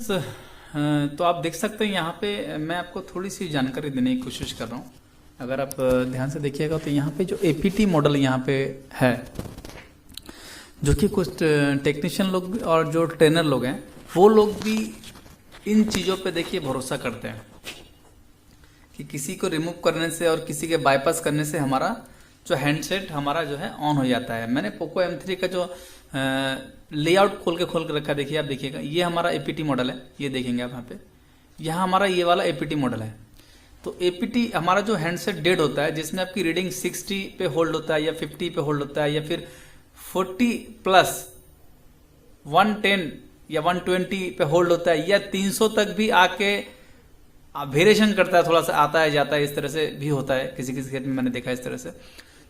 तो आप देख सकते हैं यहाँ पे मैं आपको थोड़ी सी जानकारी देने की कोशिश कर रहा हूँ। अगर आप ध्यान से देखिएगा तो यहाँ पे जो एपीटी मॉडल यहाँ पे है, जो कि कुछ टेक्नीशियन लोग भी और जो ट्रेनर लोग हैं वो लोग भी इन चीज़ों पे देखिए भरोसा करते हैं कि किसी को रिमूव करने से और किसी के बाईपास करने से हमारा जो हैंडसेट हमारा जो है ऑन हो जाता है। मैंने पोको M3 का जो लेआउट खोल के रखा, देखिए आप देखिएगा, ये हमारा एपीटी मॉडल है। ये देखेंगे आप यहाँ पे, यहाँ हमारा ये वाला एपीटी मॉडल है। तो एपीटी हमारा जो हैंडसेट डेड होता है, जिसमें आपकी रीडिंग 60 पे होल्ड होता है या 50 पे होल्ड होता है या फिर 40 प्लस 110 या 120 पे होल्ड होता है या 300 तक भी आके वेरिएशन करता है, थोड़ा सा आता है जाता है, इस तरह से भी होता है किसी किसी खेत में, मैंने देखा इस तरह से।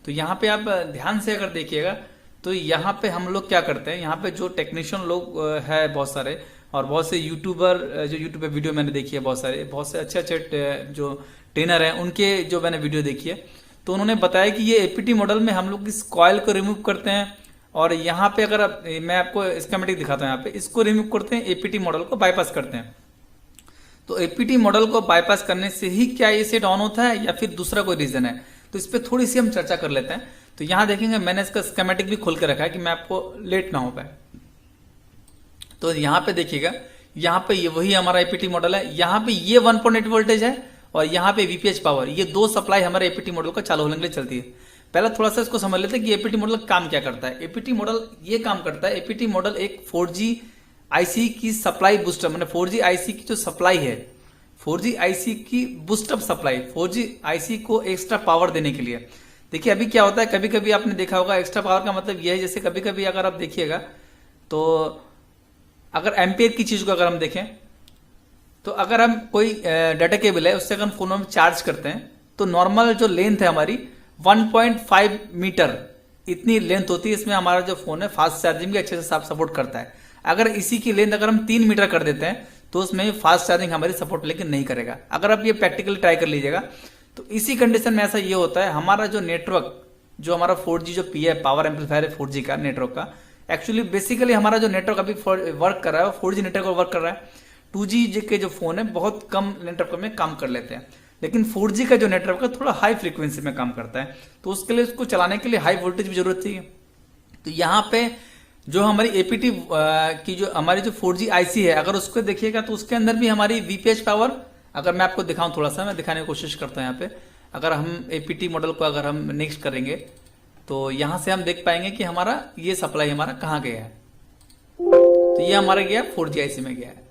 तो यहाँ पे आप ध्यान से अगर देखिएगा तो यहाँ पे हम लोग क्या करते हैं, यहाँ पे जो टेक्नीशियन लोग है बहुत सारे और बहुत से यूट्यूबर, जो यूट्यूब पे वीडियो मैंने देखी है, बहुत से अच्छे अच्छे जो ट्रेनर हैं उनके जो मैंने वीडियो देखी है, तो उन्होंने बताया कि ये एपीटी मॉडल में हम लोग इस कॉयल को रिमूव करते हैं और यहाँ पे अगर मैं आपको स्कीमेटिक दिखाता हूँ, यहाँ पे इसको रिमूव करते हैं, एपीटी मॉडल को बाईपास करते हैं। तो एपीटी मॉडल को बाईपास करने से ही क्या ये सेट ऑन होता है या फिर दूसरा कोई रीजन है, तो इस पर थोड़ी सी हम चर्चा कर लेते हैं। तो यहां देखेंगे मैंने इसका स्कीमेटिक भी खोल के रखा है कि मैं आपको लेट ना हो पाए। तो यहां पे देखिएगा, यहां पे ये वही हमारा एपीटी मॉडल है, यहां पे ये 1.8 वोल्टेज है और यहां पे वीपीएच पावर, ये दो सप्लाई हमारे एपीटी मॉडल को चालू होने के लिए चलती है। पहले थोड़ा सा इसको समझ लेते हैं कि एपीटी मॉडल काम क्या करता है। एपीटी मॉडल ये काम करता है, एपीटी मॉडल एक 4G आईसी की सप्लाई बूस्टर, मैंने 4G आईसी की जो सप्लाई है, 4G आईसी की बूस्टअप सप्लाई, 4G आईसी को एक्स्ट्रा पावर देने के लिए। देखिए अभी क्या होता है, कभी कभी आपने देखा होगा, एक्स्ट्रा पावर का मतलब यह है, जैसे कभी कभी अगर आप देखिएगा तो अगर एम्पियर की चीज को अगर हम देखें तो अगर हम कोई डाटा केबल है उससे अगर हम फोन में चार्ज करते हैं तो नॉर्मल जो लेंथ है हमारी 1.5 मीटर इतनी लेंथ होती है। इसमें हमारा जो फोन है फास्ट चार्जिंग भी अच्छे से सपोर्ट करता है। अगर इसी की लेंथ अगर हम 3 मीटर कर देते हैं तो उसमें फास्ट चार्जिंग हमारी सपोर्ट लेकिन नहीं करेगा। अगर आप ये प्रैक्टिकली ट्राई कर लीजिएगा तो इसी कंडीशन में ऐसा ये होता है, हमारा जो नेटवर्क, जो हमारा 4G जो पी है, पावर एम्पलीफायर है 4G का नेटवर्क का, एक्चुअली बेसिकली हमारा जो नेटवर्क अभी वर्क कर रहा है वो 4G नेटवर्क वर्क कर रहा है। 2G के जो फोन है बहुत कम नेटवर्क में काम कर लेते हैं, लेकिन 4G का जो नेटवर्क है थोड़ा हाई फ्रीक्वेंसी में काम करता है, तो उसके लिए उसको चलाने के लिए हाई वोल्टेज की जरूरत चाहिए। तो यहाँ पे जो हमारी एपीटी की जो हमारी जो 4G आईसी है, अगर उसको देखिएगा तो उसके अंदर भी हमारी वीपीएच पावर, अगर मैं आपको दिखाऊं, थोड़ा सा मैं दिखाने की कोशिश करता हूं। यहाँ पे अगर हम एपीटी मॉडल को अगर हम नेक्स्ट करेंगे तो यहां से हम देख पाएंगे कि हमारा ये सप्लाई हमारा कहाँ गया है। तो ये हमारा गया 4G आईसी में गया है।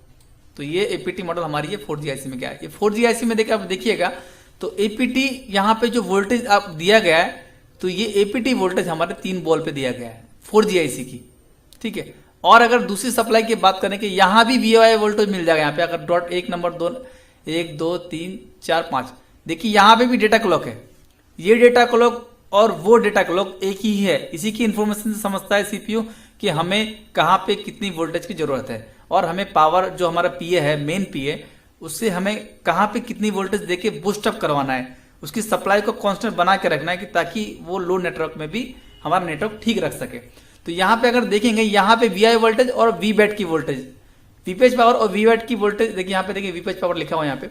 तो ये एपीटी मॉडल हमारी ये 4G आईसी में गया है। ये 4G आईसी में आप देखिएगा तो एपीटी यहाँ पे जो वोल्टेज आप दिया गया है, तो ये एपीटी वोल्टेज हमारे 3 वोल्ट पे दिया गया है 4G आईसी की, ठीक है। और अगर दूसरी सप्लाई की बात करें कि यहां भी वीओआई वोल्टेज मिल जाएगा। यहाँ पे अगर डॉट 1 नंबर 2 1 2 3 4 5 देखिए यहां पे भी डेटा क्लॉक है। ये डेटा क्लॉक और वो डेटा क्लॉक एक ही है। इसी की इंफॉर्मेशन से समझता है सीपीयू कि हमें कहां पे कितनी वोल्टेज की जरूरत है और हमें पावर जो हमारा पीए है, मेन पीए, उससे हमें कहां पे कितनी वोल्टेज देके बूस्ट अप करवाना है, उसकी सप्लाई को कांस्टेंट बना के रखना है कि ताकि वो लो नेटवर्क में भी हमारा नेटवर्क ठीक रख सके। तो यहां पे अगर देखेंगे, यहां पे वीआई वोल्टेज और वी बैट की वोल्टेज, वीपीएच पावर और वी बैट की वोल्टेज, देखिए यहां पे देखिए वीपीएच पावर लिखा हुआ है यहाँ पे।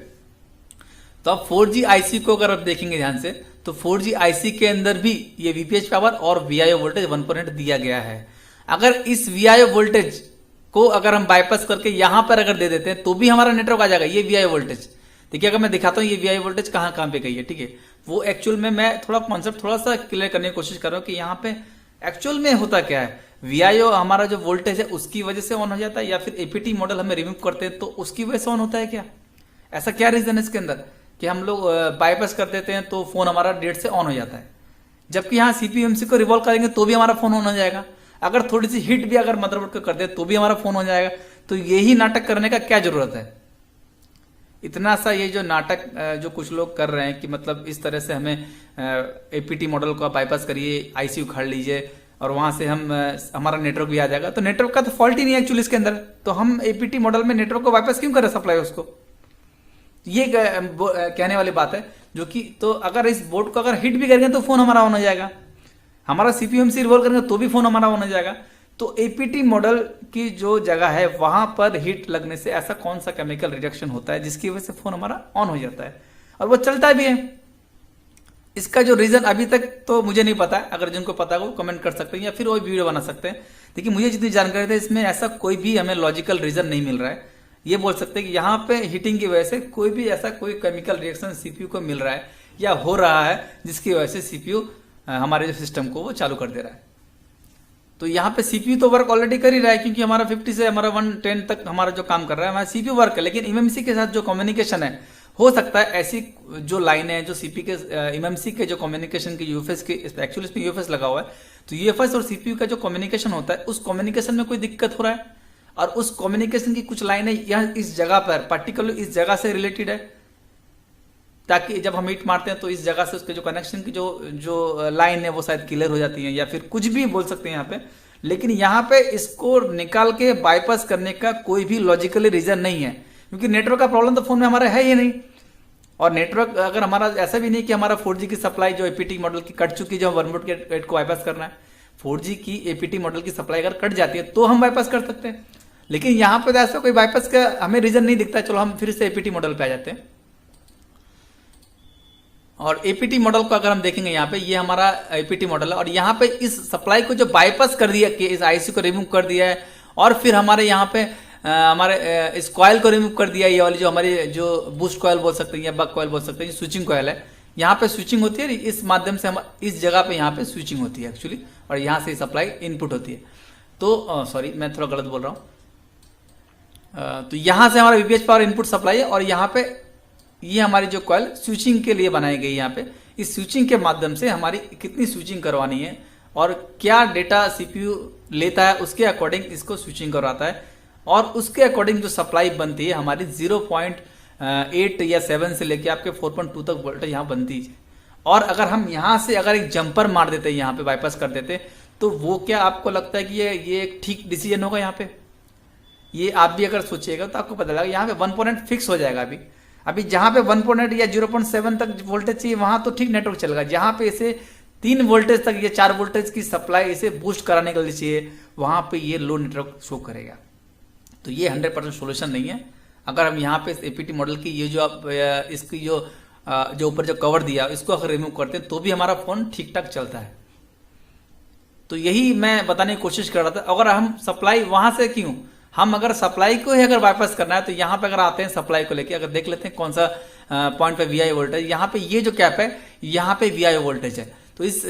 तो अब 4G आईसी को अगर आप देखेंगे ध्यान से तो 4G आईसी के अंदर भी ये वीपीएच पावर और वीआईओ वोल्टेज 1.8 दिया गया है। अगर इस वीआईओ वोल्टेज को अगर हम बाईपास करके यहां पर अगर दे देते हैं तो भी हमारा नेटवर्क आ जाएगा। ये वीआईओ वोल्टेज देखिए, अगर मैं दिखाता हूं ये वीआईओ वोल्टेज कहां पे गई है, ठीक है। वो एक्चुअल में मैं थोड़ा कॉन्सेप्ट थोड़ा सा क्लियर करने की कोशिश कर रहा हूं कि यहाँ पे एक्चुअल में होता क्या है। वीआईओ हमारा जो वोल्टेज है उसकी वजह से ऑन हो जाता है या फिर एपीटी मॉडल हमें रिमूव करते हैं तो उसकी वजह से ऑन होता है क्या? ऐसा क्या रीजन है इसके अंदर कि हम लोग बाईपास कर देते हैं तो फोन हमारा डेट से ऑन हो जाता है, जबकि यहाँ सीपीयूएमसी को रिवॉल्व करेंगे तो भी हमारा फोन ऑन हो जाएगा। अगर थोड़ी सी हिट भी अगर मदरबोर्ड को कर दे तो भी हमारा फोन हो जाएगा। तो यही नाटक करने का क्या जरूरत है? इतना सा ये जो नाटक जो कुछ लोग कर रहे हैं कि मतलब इस तरह से हमें एपीटी मॉडल को बाईपास करिए, आईसी उखाड़ लीजिए और वहां से हम हमारा नेटवर्क भी आ जाएगा। तो नेटवर्क का तो फॉल्ट ही नहीं है एक्चुअली इसके अंदर, तो हम एपीटी मॉडल में नेटवर्क को बाईपास क्यों करें सप्लाई उसको? ये कहने वाली बात है जो कि, तो अगर इस बोर्ड को अगर हिट भी करेंगे तो फोन हमारा ऑन हो जाएगा, हमारा सीपीयूएमसी रिवॉल्व करेंगे तो भी फोन हमारा ऑन हो जाएगा। तो एपीटी मॉडल की जो जगह है वहां पर हीट लगने से ऐसा कौन सा केमिकल रिएक्शन होता है जिसकी वजह से फोन हमारा ऑन हो जाता है और वो चलता भी है। इसका जो रीजन अभी तक तो मुझे नहीं पता है, अगर जिनको पता है वो कमेंट कर सकते हैं या फिर वो वीडियो बना सकते हैं। देखिए मुझे जितनी जानकारी है इसमें ऐसा कोई भी हमें लॉजिकल रीजन नहीं मिल रहा है। ये बोल सकते हैं कि यहाँ पे हीटिंग की वजह से कोई भी ऐसा कोई केमिकल रिएक्शन सीपीयू को मिल रहा है या हो रहा है जिसकी वजह से सीपीयू हमारे जो सिस्टम को वो चालू कर दे रहा है। तो यहाँ पे सीपीयू तो वर्क ऑलरेडी कर ही रहा है क्योंकि हमारा 50 से हमारा 110 तक हमारा जो काम कर रहा है हमारा सीपीयू वर्क है। लेकिन एमएमसी के साथ जो कम्युनिकेशन है, हो सकता है ऐसी जो लाइन है जो सीपी के एमएमसी के जो कम्युनिकेशन की यूएफएस की, एक्चुअली इसमें यूएफएस लगा हुआ है, तो यूएफएस और सीपीयू का जो कम्युनिकेशन होता है उस कम्युनिकेशन में कोई दिक्कत हो रहा है और उस कम्युनिकेशन की कुछ लाइनें यहाँ इस जगह पर पर्टिकुलर इस जगह से रिलेटेड है, ताकि जब हम हीट मारते हैं तो इस जगह से उसके जो कनेक्शन की जो लाइन है वो शायद क्लियर हो जाती है या फिर कुछ भी बोल सकते हैं यहाँ पे। लेकिन यहाँ पे इसको निकाल के बाईपास करने का कोई भी लॉजिकली रीजन नहीं है क्योंकि नेटवर्क का प्रॉब्लम तो फोन में हमारा है ही नहीं। और नेटवर्क अगर हमारा ऐसा भी नहीं कि हमारा 4G की सप्लाई जो एपीटी मॉडल की कट चुकी, जो 1.8 को बाईपास करना है, 4G की एपीटी मॉडल की सप्लाई अगर कट जाती है तो हम बाईपास कर सकते हैं। लेकिन यहाँ पे तो ऐसा कोई बाईपास का हमें रीजन नहीं दिखता। चलो हम फिर से एपीटी मॉडल पे आ जाते हैं और एपीटी मॉडल को अगर हम देखेंगे यहाँ पे ये हमारा एपीटी मॉडल है और यहाँ पे इस सप्लाई को जो बाईपास कर दिया कि इस आईसी को रिमूव कर दिया है और फिर हमारे यहाँ पे हमारे इस कॉयल को रिमूव कर दिया। ये वाली जो हमारी जो बूस्ट कॉयल बोल सकते हैं या बक कॉयल बोल सकते हैं, स्विचिंग कॉयल है, यहाँ पे स्विचिंग होती है। इस माध्यम से हम इस जगह पे यहाँ पे स्विचिंग होती है एक्चुअली और यहाँ से सप्लाई इनपुट होती है। तो सॉरी मैं थोड़ा गलत बोल रहा हूँ। तो यहाँ से हमारा वीपीएच पावर इनपुट सप्लाई है और यहाँ पे ये हमारी जो कॉयल स्विचिंग के लिए बनाई गई है। यहाँ पे इस स्विचिंग के माध्यम से हमारी कितनी स्विचिंग करवानी है और क्या डेटा सीपीयू लेता है उसके अकॉर्डिंग इसको स्विचिंग करवाता है और उसके अकॉर्डिंग जो सप्लाई बनती है हमारी 0.8 या 7 से लेके आपके 4.2 तक वोल्टेज यहाँ बनती है। और अगर हम यहाँ से अगर एक जंपर मार देते यहाँ पे बाईपास कर देते तो वो क्या आपको लगता है कि ये एक ठीक डिसीजन होगा? यहाँ पे ये आप भी अगर सोचिएगा तो आपको पता लगेगा यहाँ पे 1.8 फिक्स हो जाएगा। अभी जहां पे 1.8 या 0.7 तक वोल्टेज चाहिए वहां तो ठीक नेटवर्क चलेगा। जहां पे इसे 3 वोल्टेज तक या 4 वोल्टेज की सप्लाई इसे बूस्ट कराने के लिए चाहिए वहां पे ये लो नेटवर्क शो करेगा। तो ये 100% सोल्यूशन नहीं है। अगर हम यहाँ पे एपीटी मॉडल की ये जो आप इसकी जो ऊपर जो कवर दिया इसको अगर रिमूव करते हैं तो भी हमारा फोन ठीक ठाक चलता है। तो यही मैं बताने की कोशिश कर रहा था। अगर हम सप्लाई वहां से क्यों, हम अगर सप्लाई को ही अगर बाईपास करना है तो यहाँ पे अगर आते हैं सप्लाई को लेके अगर देख लेते हैं कौन सा पॉइंट पे वीआई वोल्टेज, यहाँ पे ये जो कैप है यहाँ पे वीआई वोल्टेज है। तो इस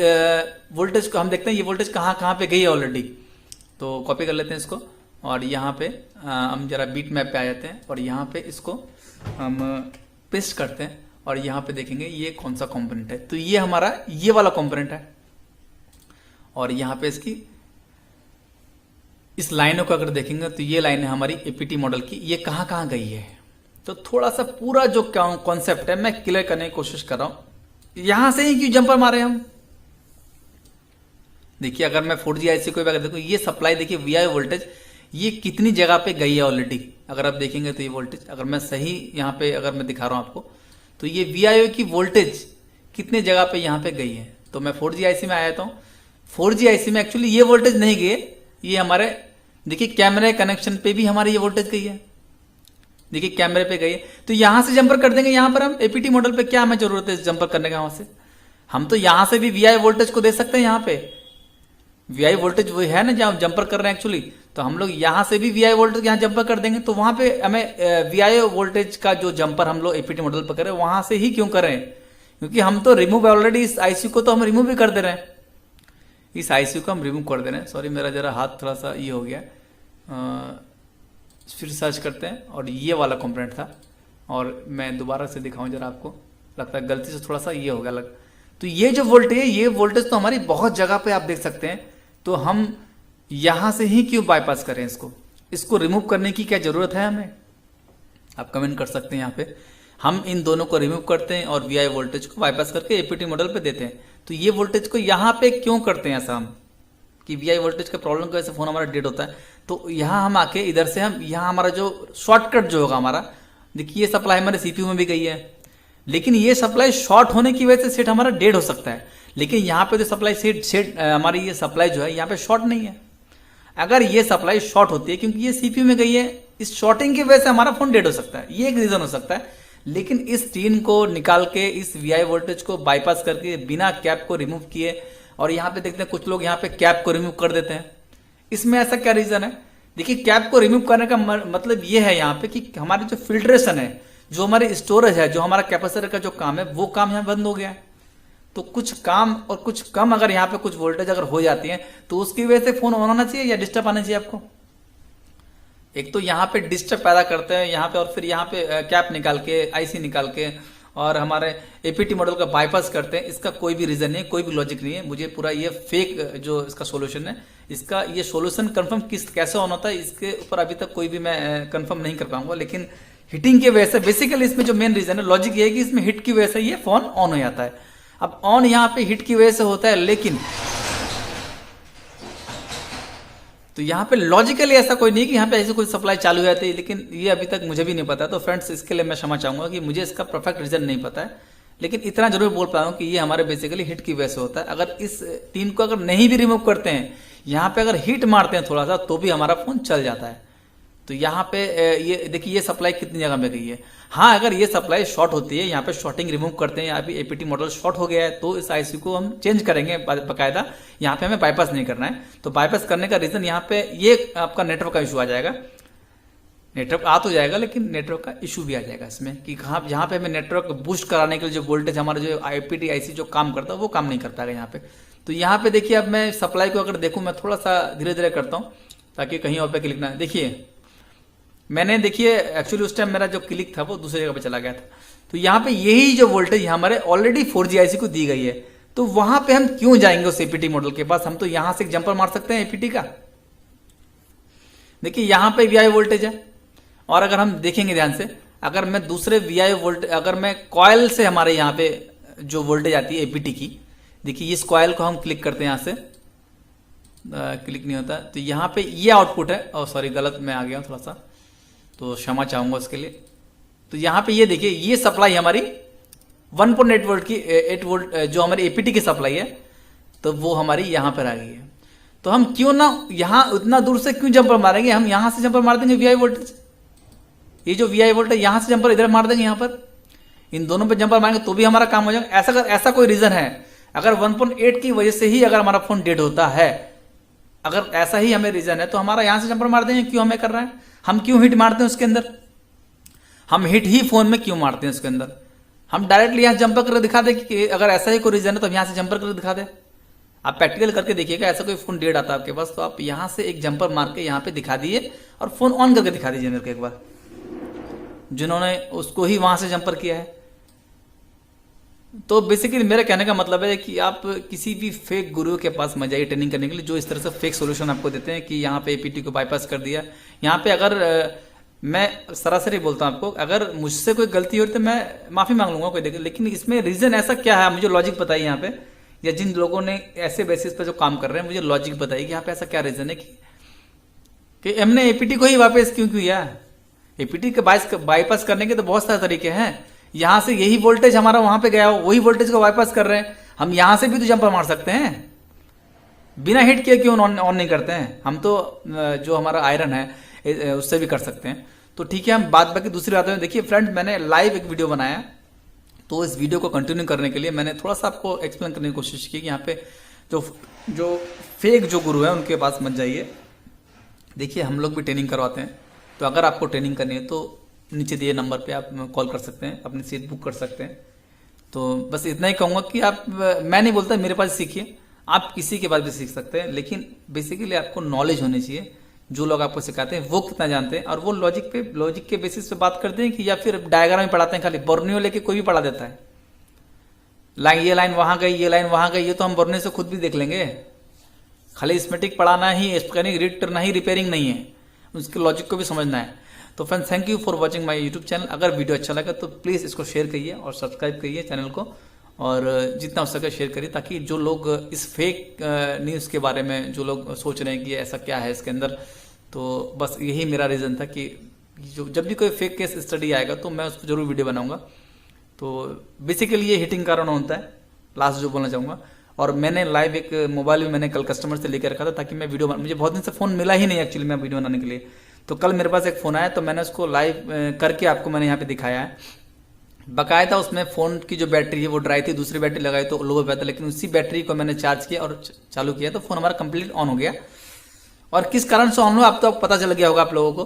वोल्टेज को हम देखते हैं ये वोल्टेज कहाँ पे गई है ऑलरेडी। तो कॉपी कर लेते हैं इसको और यहाँ पे हम जरा बीट मैप पे आ जाते हैं और यहाँ पे इसको हम पेस्ट करते हैं और यहाँ पे देखेंगे ये कौन सा कंपोनेंट है। तो ये हमारा ये वाला कंपोनेंट है और यहाँ पे इसकी इस लाइनों को अगर देखेंगे तो ये लाइन है हमारी एपीटी मॉडल की, ये कहाँ गई है। तो थोड़ा सा पूरा जो कॉन्सेप्ट है मैं क्लियर करने की कोशिश कर रहा हूं। यहां से ही क्यों जंपर मारे हम? देखिए अगर मैं 4G आईसी को अगर देखो ये सप्लाई देखिए वीआई वोल्टेज ये कितनी जगह पे गई है ऑलरेडी। अगर आप देखेंगे तो ये वोल्टेज अगर मैं सही यहाँ पे अगर मैं दिखा रहा हूं आपको तो ये वीआईओ की वोल्टेज कितने जगह पे यहाँ पे गई है। तो मैं 4G आईसी में आया था, 4G आईसी में एक्चुअली ये वोल्टेज नहीं गई, ये हमारे देखिए कैमरे कनेक्शन पे भी हमारी ये वोल्टेज गई है। देखिए कैमरे पे गई है तो यहां से जंपर कर देंगे। यहां पर हम एपीटी मॉडल पे क्या हमें जरूरत है जंपर करने का? वहां से हम तो यहां से भी वीआई वोल्टेज को दे सकते हैं। यहाँ पे वीआई वोल्टेज वो है ना जहां जंपर कर रहे हैं एक्चुअली, तो हम लोग यहां से भी वीआई वोल्टेज यहां जंपर कर देंगे। तो वहां पे हमें वीआई वोल्टेज का जो जंपर हम लोग एपीटी मॉडल पर करें वहां से ही क्यों करें? क्योंकि हम तो रिमूव ऑलरेडी इस आईसी को तो हम रिमूव भी कर दे रहे हैं, इस आईसी को हम रिमूव कर दे रहे हैं। सॉरी मेरा जरा हाथ थोड़ा सा ये हो गया। फिर सर्च करते हैं और ये वाला कंपोनेंट था और मैं दोबारा से दिखाऊं जरा, आपको लगता है गलती से थोड़ा सा ये हो गया अलग। तो ये जो वोल्टेज है ये वोल्टेज तो हमारी बहुत जगह पे आप देख सकते हैं। तो हम यहां से ही क्यों बाईपास करें? इसको रिमूव करने की क्या जरूरत है हमें? आप कमेंट कर सकते हैं। यहाँ पे हम इन दोनों को रिमूव करते हैं और वीआई वोल्टेज को बाईपास करके एपीटी मॉडल पे देते हैं। तो ये वोल्टेज को यहाँ पे क्यों करते हैं ऐसा हम कि वीआई वोल्टेज का प्रॉब्लम की वजह से फोन हमारा डेड होता है। तो यहाँ हम आके इधर से हम यहाँ हमारा जो शॉर्टकट जो होगा हमारा, देखिए ये सप्लाई हमारे सीपीयू में भी गई है, लेकिन ये सप्लाई शॉर्ट होने की वजह से सेट हमारा डेड हो सकता है। लेकिन यहाँ पे जो सप्लाई सेट हमारी ये सप्लाई जो है यहाँ पे शॉर्ट नहीं है। अगर ये सप्लाई शॉर्ट होती है क्योंकि ये सीपीयू में गई है, इस शॉर्टिंग की वजह से हमारा फोन डेड हो सकता है, ये एक रीजन हो सकता है। लेकिन इस टीन को निकाल के, इस वीआई वोल्टेज को बाईपास करके, बिना कैप को रिमूव किए, और यहाँ पे देखते हैं कुछ लोग यहाँ पे कैप को रिमूव कर देते हैं, इसमें ऐसा क्या रीजन है? देखिए, कैप को रिमूव करने का मतलब ये है यहाँ पे कि हमारी जो फिल्ट्रेशन है, जो हमारी स्टोरेज है, जो हमारा कैपेसिटर का जो काम है, वो काम यहाँ बंद हो गया है। तो कुछ काम और कुछ कम अगर यहाँ पे कुछ वोल्टेज अगर हो जाती है तो उसकी वजह से फोन ऑन होना चाहिए या डिस्टर्ब आना चाहिए आपको? एक तो यहाँ पे डिस्टर्ब पैदा करते हैं यहाँ पे, और फिर यहाँ पे कैप निकाल के, आईसी निकाल के, और हमारे एपीटी मॉडल का बाईपास करते हैं। इसका कोई भी रीजन नहीं है, कोई भी लॉजिक नहीं है। मुझे पूरा ये फेक जो इसका सोल्यूशन है, इसका ये सोल्यूशन कंफर्म कैसे ऑन होता है, इसके ऊपर अभी तक कोई भी मैं कंफर्म नहीं कर पाऊंगा। लेकिन हिटिंग की वजह से, बेसिकली इसमें जो मेन रीजन है, लॉजिक ये है कि इसमें हिट की वजह से ये फोन ऑन हो जाता है। अब ऑन यहाँ पे हिट की वजह से होता है, लेकिन तो यहाँ पे लॉजिकली ऐसा कोई नहीं कि यहाँ पे ऐसी कोई सप्लाई चालू हो जाती है, लेकिन ये अभी तक मुझे भी नहीं पता। तो फ्रेंड्स, इसके लिए मैं क्षमा चाहूंगा कि मुझे इसका परफेक्ट रीजन नहीं पता है, लेकिन इतना जरूर बोल पाया हूं कि ये हमारे बेसिकली हिट की वजह से होता है। अगर इस टीन को अगर नहीं भी रिमूव करते हैं, यहाँ पे अगर हिट मारते हैं थोड़ा सा, तो भी हमारा फोन चल जाता है। तो यहाँ पे ये देखिए, ये सप्लाई कितनी जगह में गई है। हाँ, अगर ये सप्लाई शॉर्ट होती है, यहाँ पे शॉर्टिंग रिमूव करते हैं, यहाँ पे एपीटी मॉडल शॉर्ट हो गया है, तो इस आईसी को हम चेंज करेंगे बाकायदा। यहाँ पे हमें बाईपास नहीं करना है। तो बाईपास करने का रीजन यहाँ पे ये आपका नेटवर्क का इशू आ जाएगा। नेटवर्क आ तो जाएगा, लेकिन नेटवर्क का इशू भी आ जाएगा इसमें कि कहाँ यहाँ पे हमें नेटवर्क बूस्ट कराने के लिए जो वोल्टेज हमारा जो आईपीटी आईसी जो काम करता है वो काम नहीं कर पाएगा यहाँ पे। तो यहाँ पे देखिए, अब मैं सप्लाई को अगर देखूँ, मैं थोड़ा सा धीरे धीरे करता हूँ ताकि कहीं और पे क्लिक ना। देखिए, मैंने देखिए एक्चुअली उस टाइम मेरा जो क्लिक था वो दूसरी जगह पे चला गया था। तो यहाँ पे यही जो वोल्टेज हमारे ऑलरेडी 4G आईसी को दी गई है, तो वहां पे हम क्यों जाएंगे उस एपीटी मॉडल के पास? हम तो यहां से एक जंपर मार सकते हैं एपीटी का। देखिए, यहां पे वीआई वोल्टेज है, और अगर हम देखेंगे ध्यान से, अगर मैं दूसरे वीआई वोल्टेज, अगर मैं कॉयल से हमारे यहाँ पे जो वोल्टेज आती है एपीटी की, देखिए इस कॉयल को हम क्लिक करते हैं, यहां से क्लिक नहीं होता। तो यहाँ पे ये आउटपुट है, और सॉरी गलत में आ गया थोड़ा सा, तो क्षमा चाहूंगा उसके लिए। तो यहाँ पे ये देखिए, ये सप्लाई हमारी 1.8 वोल्ट की 8 वोल्ट जो हमारी एपीटी की सप्लाई है, तो वो हमारी यहाँ पर आ गई है। तो हम क्यों ना यहाँ उतना दूर से क्यों जंपर मारेंगे? हम यहाँ से जंपर मार देंगे वीआई वोल्टेज, ये जो वीआई वोल्टेज यहाँ से जंपर इधर मार देंगे, यहाँ पर इन दोनों पे जंपर मारेंगे तो भी हमारा काम हो जाएगा। ऐसा कोई रीजन है? अगर 1.8 की वजह से ही अगर हमारा फोन डेड होता है, अगर ऐसा ही हमें रीजन है, तो हमारा यहां से जंपर मार देंगे, क्यों हमें कर रहा है? हम क्यों हिट मारते हैं उसके अंदर? हम हिट ही फोन में क्यों मारते हैं उसके अंदर? हम डायरेक्टली यहां जंपर करके दिखा दे कि अगर ऐसा ही कोई रीजन है तो हम यहां से जंपर करके दिखा दे। आप प्रैक्टिकल करके देखिएगा, ऐसा कोई फोन डेड आता है आपके पास, तो आप यहां से एक जंपर मार के यहां पे दिखा दिए और फोन ऑन करके दिखा दीजिए मेरे को एक बार, जिन्होंने उसको ही वहां से जंपर किया है। तो बेसिकली मेरा कहने का मतलब है कि आप किसी भी फेक गुरु के पास मत जाइए ट्रेनिंग करने के लिए, जो इस तरह से फेक सॉल्यूशन आपको देते हैं कि यहाँ पे एपीटी को बाईपास कर दिया। यहाँ पे अगर मैं सरासरी बोलता हूँ आपको, अगर मुझसे कोई गलती हो तो मैं माफी मांग लूंगा, कोई देखे, लेकिन इसमें रीजन ऐसा क्या है? मुझे लॉजिक बताइए यहाँ पे, या जिन लोगों ने ऐसे बेसिस पे जो काम कर रहे हैं, मुझे लॉजिक बताइए कि यहाँ पे ऐसा क्या रीजन है कि हमने एपीटी को ही वापस क्यों किया? एपीटी के बाईपास करने के तो बहुत सारे तरीके हैं। यहां से यही वोल्टेज हमारा वहां पे गया, वही वोल्टेज को बाईपास कर रहे हैं। हम यहां से भी तो जंपर मार सकते हैं, बिना हिट किए क्यों ऑन नहीं करते हैं? हम तो जो हमारा आयरन है उससे भी कर सकते हैं। तो ठीक है, हम बाकी दूसरी बातों में देखिए फ्रेंड्स, मैंने लाइव एक वीडियो बनाया, तो इस वीडियो को कंटिन्यू करने के लिए मैंने थोड़ा सा आपको एक्सप्लेन करने की कोशिश की कि यहाँ पे जो फेक जो गुरु है उनके पास मत जाइए। देखिए, हम लोग भी ट्रेनिंग करवाते हैं, तो अगर आपको ट्रेनिंग करनी है तो नीचे दिए नंबर पे आप कॉल कर सकते हैं, अपनी सीट बुक कर सकते हैं। तो बस इतना ही कहूंगा कि आप, मैं नहीं बोलता मेरे पास सीखिए, आप किसी के पास भी सीख सकते हैं, लेकिन बेसिकली आपको नॉलेज होनी चाहिए। जो लोग आपको सिखाते हैं वो कितना जानते हैं, और वो लॉजिक के बेसिस पे बात करते हैं कि या फिर डायग्राम में पढ़ाते हैं, खाली बर्नियो लेके कोई भी पढ़ा देता है, ये लाइन वहां गई, ये लाइन वहां गई, ये तो हम बर्नियो से खुद भी देख लेंगे। खाली स्मेटिक पढ़ाना ही, स्कैनिंग रीड करना ही रिपेयरिंग नहीं है, उसके लॉजिक को भी समझना है। तो friends, thank you for watching my YouTube channel. अगर वीडियो अच्छा लगा तो प्लीज़ इसको शेयर करिए और सब्सक्राइब करिए चैनल को, और जितना हो सके शेयर करिए, ताकि जो लोग इस फेक न्यूज़ के बारे में जो लोग सोच रहे हैं कि ऐसा क्या है इसके अंदर, तो बस यही मेरा रीज़न था कि जब भी कोई फेक केस स्टडी आएगा तो मैं उसको जरूर वीडियो बनाऊंगा। तो बेसिकली ये हिटिंग कारण होता है, लास्ट जो बोलना चाहूँगा। और मैंने लाइव एक मोबाइल भी मैंने कल कस्टमर से लेकर रखा था ताकि मैं वीडियो मुझे बहुत दिन से फ़ोन मिला ही नहीं एक्चुअली मैं वीडियो बनाने के लिए। तो कल मेरे पास एक फ़ोन आया तो मैंने उसको लाइव करके आपको मैंने यहाँ पे दिखाया है। बकायदा उसमें फ़ोन की जो बैटरी है वो ड्राई थी, दूसरी बैटरी लगाई तो लो पे था, लेकिन उसी बैटरी को मैंने चार्ज किया और चालू किया तो फ़ोन हमारा कंप्लीट ऑन हो गया। और किस कारण से ऑन हुआ अब तो पता चल गया होगा आप लोगों को।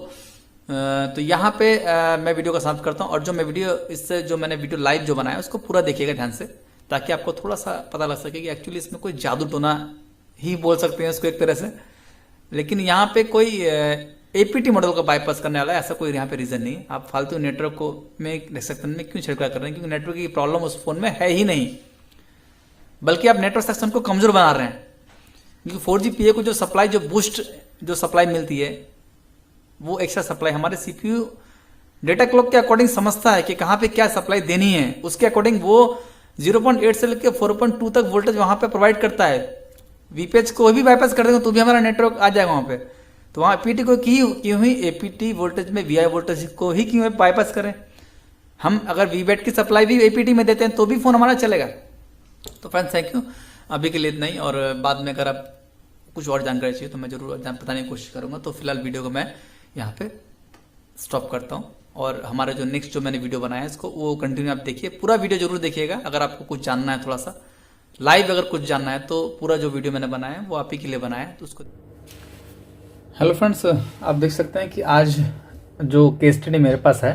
तो यहाँ पे मैं वीडियो का समाप्त करता हूँ और जो मैं वीडियो इससे जो मैंने वीडियो लाइव जो बनाया उसको पूरा देखिएगा ध्यान से, ताकि आपको थोड़ा सा पता लग सके कि एक्चुअली इसमें कोई जादू टोना ही बोल सकते हैं इसको एक तरह से, लेकिन यहाँ पे कोई एपीटी मॉडल को बाईपास करने वाला है ऐसा कोई यहाँ पे रीजन नहीं है। आप फालतू नेटवर्क को में देख सकते हैं क्यों छिड़काव कर रहे हैं, क्योंकि नेटवर्क की प्रॉब्लम उस फोन में है ही नहीं, बल्कि आप नेटवर्क सेक्शन को कमजोर बना रहे हैं। क्योंकि 4G PA को जो सप्लाई जो बूस्ट जो सप्लाई मिलती है वो एक्स्ट्रा सप्लाई हमारे सीपीयू डेटा क्लॉक के अकॉर्डिंग समझता है कि कहाँ पे क्या सप्लाई देनी है, उसके अकॉर्डिंग वो 0.8 से लेकर 4.2 तक वोल्टेज वहां पे प्रोवाइड करता है। वीपीएच को भी बाईपास कर देंगे तो भी हमारा नेटवर्क आ जाएगा वहां पे। तो वहां एपीटी को क्यों ही एपीटी वोल्टेज में वीआई वोल्टेज को ही क्यों बाईपास करें। हम अगर वीबैट की सप्लाई भी एपीटी में देते हैं तो भी फोन हमारा चलेगा। तो फ्रेंड्स थैंक यू, अभी के लिए इतना ही, और बाद में अगर आप कुछ और जानकारी चाहिए तो मैं जरूर बताने की कोशिश करूंगा। तो फिलहाल वीडियो को मैं यहाँ पे स्टॉप करता हूँ, और हमारा जो नेक्स्ट जो मैंने वीडियो बनाया है इसको वो कंटिन्यू आप देखिए, पूरा वीडियो जरूर देखिएगा। अगर आपको कुछ जानना है थोड़ा सा लाइव अगर कुछ जानना है तो पूरा जो वीडियो मैंने बनाया है वो आप ही के लिए बनाया है तो उसको। हेलो फ्रेंड्स, आप देख सकते हैं कि आज जो केस स्टडी मेरे पास है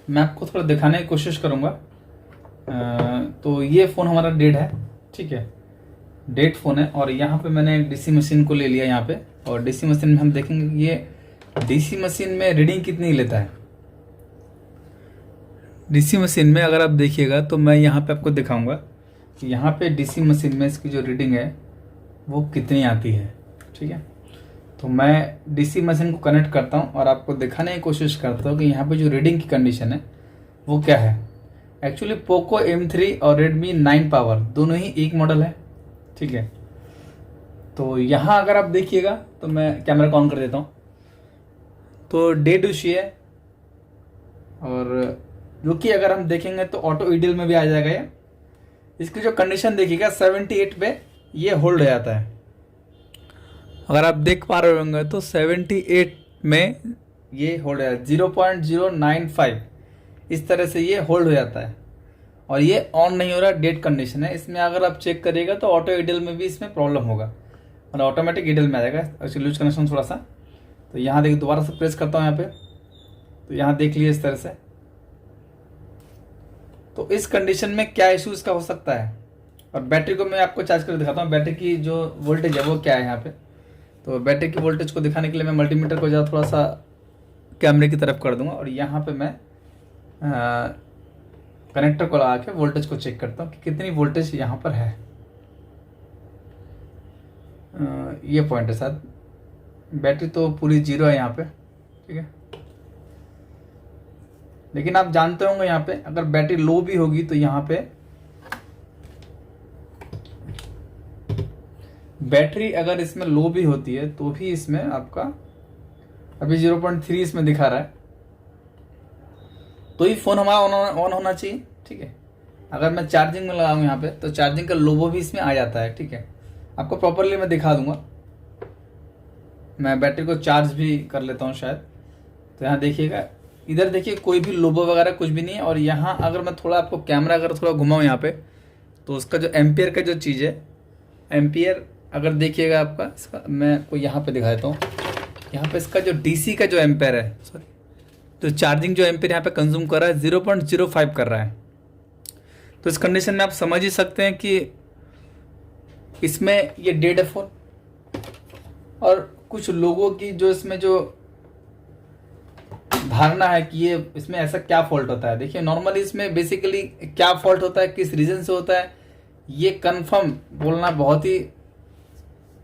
मैं आपको थोड़ा दिखाने की कोशिश करूंगा। तो ये फ़ोन हमारा डेड है, ठीक है, डेड फ़ोन है, और यहाँ पे मैंने डीसी मशीन को ले लिया यहाँ पे, और डीसी मशीन में हम देखेंगे कि ये डीसी मशीन में रीडिंग कितनी लेता है। डीसी मशीन में अगर आप देखिएगा तो मैं यहाँ पे आपको दिखाऊंगा कि यहाँ पे डीसी मशीन में इसकी जो रीडिंग है वो कितनी आती है, ठीक है। तो मैं डीसी मशीन को कनेक्ट करता हूँ और आपको दिखाने की कोशिश करता हूँ कि यहाँ पे जो रीडिंग की कंडीशन है वो क्या है। एक्चुअली पोको M3 और रेडमी 9 पावर दोनों ही एक मॉडल है, ठीक है। तो यहाँ अगर आप देखिएगा तो मैं कैमरा को ऑन कर देता हूँ, तो डेड उशी है, और जो कि अगर हम देखेंगे तो ऑटो ईडीएल में भी आ जाएगा ये। इसकी जो कंडीशन देखिएगा 78 पे ये होल्ड हो जाता है। अगर आप देख पा रहे होंगे तो 78 में ये होल्ड हो जाता है, 0.095 इस तरह से ये होल्ड हो जाता है, और ये ऑन नहीं हो रहा, डेड कंडीशन है। इसमें अगर आप चेक करिएगा तो ऑटो ईडीएल में भी इसमें प्रॉब्लम होगा और ऑटोमेटिक ईडीएल में आ जाएगा। एक्चुअली लूज कनेक्शन थोड़ा सा, तो यहाँ देखिए दोबारा से प्रेस करता हूँ यहाँ पे, तो यहाँ देख लीजिए इस तरह से। तो इस कंडीशन में क्या इशू इसका हो सकता है, और बैटरी को मैं आपको चार्ज करके दिखाता हूँ बैटरी की जो वोल्टेज है वो क्या है यहाँ पे। तो बैटरी की वोल्टेज को दिखाने के लिए मैं मल्टीमीटर को ज़्यादा थोड़ा सा कैमरे की तरफ कर दूंगा, और यहाँ पे मैं कनेक्टर को लगा के वोल्टेज को चेक करता हूँ कि कितनी वोल्टेज यहाँ पर है। ये पॉइंट है शायद, बैटरी तो पूरी 0 है यहाँ पे, ठीक है। लेकिन आप जानते होंगे यहाँ पे अगर बैटरी लो भी होगी तो यहाँ पे बैटरी अगर इसमें लो भी होती है तो भी इसमें आपका अभी 0.3 इसमें दिखा रहा है, तो ही फोन हमारा ऑन होना चाहिए, ठीक है। अगर मैं चार्जिंग में लगाऊं यहाँ पे तो चार्जिंग का लोगो भी इसमें आ जाता है, ठीक है। आपको प्रॉपरली मैं दिखा दूंगा, मैं बैटरी को चार्ज भी कर लेता हूँ शायद। तो यहाँ देखिएगा, इधर देखिए कोई भी लोगो वगैरह कुछ भी नहीं है, और यहाँ अगर मैं थोड़ा आपको कैमरा अगर थोड़ा घुमाऊँ यहाँ पे तो उसका जो एम्पियर का जो चीज़ है, एम्पियर अगर देखिएगा आपका इसका, मैं आपको यहाँ पे दिखा देता हूँ। यहाँ पे इसका जो डीसी का जो एम्पियर है, सॉरी तो चार्जिंग जो एम्पियर यहाँ पे कंज्यूम कर रहा है 0.05 कर रहा है। तो इस कंडीशन में आप समझ ही सकते हैं कि इसमें ये डेड है फोन। और कुछ लोगों की जो इसमें जो धारणा है कि ये इसमें ऐसा क्या फॉल्ट होता है, देखिए नॉर्मली इसमें बेसिकली क्या फॉल्ट होता है, किस रीजन से होता है, ये कंफर्म बोलना बहुत ही